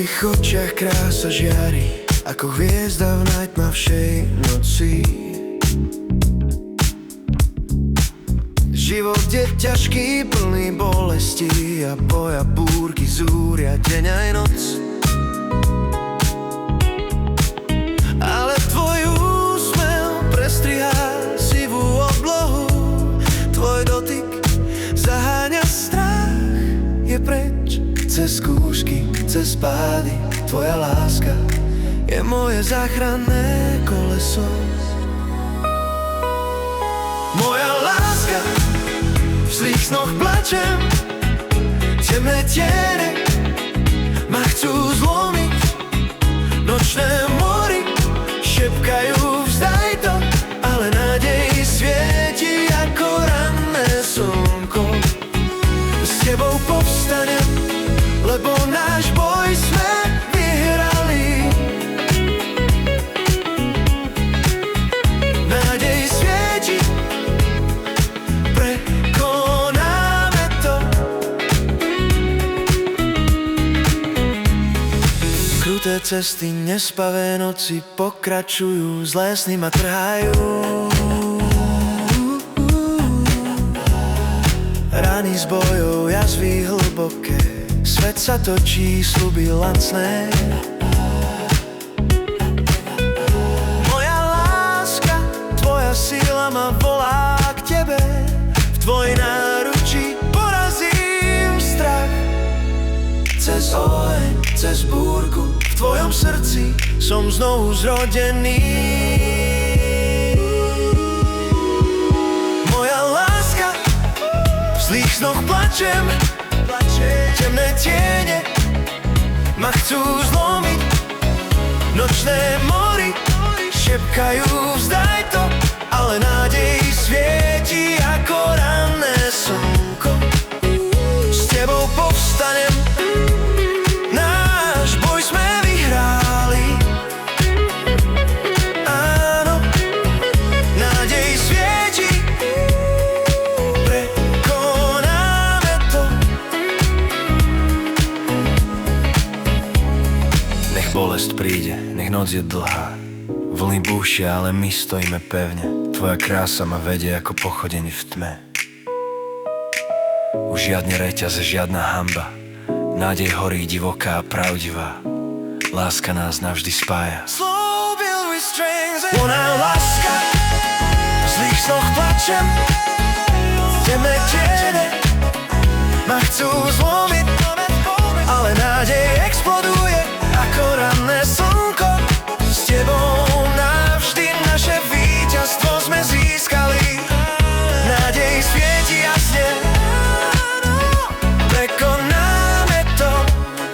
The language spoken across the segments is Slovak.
tvojich očiach krása žiari, ako hviezda v najtmavšej noci. Život je ťažký, plný bolesti a boja, búrky zúria deň aj noc. Ale tvoj úsmev prestrihá sivú oblohu, tvoj dotyk zaháňa strach, je preč cez skúšky, cez pády. Tvoja láska je moje záchranné koleso. Moja láska, v zlých snoch plačem, temné tiene ma chcú zlomiť. Nočné mory šepkajú vzdaj to, ale nádej svieti ako ranné slnko. S tebou povstanem, lebo náš boj sme vyhrali. Nádej svieti, prekonáme to. Kruté cesty, nespavé noci pokračujú, zlé sny ma trhajú. Rany z bojov, jazvy hlboké, svet sa točí, sľuby lacné. Moja láska, tvoja sila ma volá k tebe. V tvojej náručí porazím strach. Cez oheň, cez búrku, v tvojom srdci som znovu zrodený. Moja láska, v zlých snoch plačem, temné tiene ma chcú zlomiť. Nočné mory šepkajú vzdaj to, ale nádej svieti ako ranné slnko. S tebou povstanem, náš boj sme vyhrali. Áno, nádej svieti, prekonáme to. Nech bolesť príde, nech noc je dlhá, vlny búšia, ale my stojíme pevne. Tvoja krása ma vedie ako pochodenie v tme. Už žiadne reťaze, žiadna hanba, nádej horí divoká a pravdivá. Láska nás navždy spája. Moja láska, v zlých snoch plačem, temné tiene ma chcú zlomiť, ale nádej exploduje ako ranné slnko. S tebou navždy naše víťazstvo sme získali. Nádej svieti jasne, prekonáme to,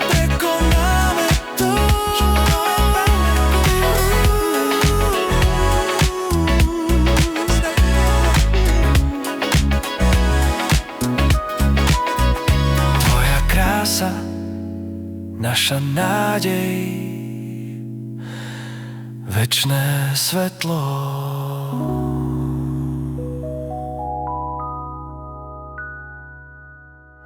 prekonáme to. Tvoja krása, naša nádej, večné svetlo.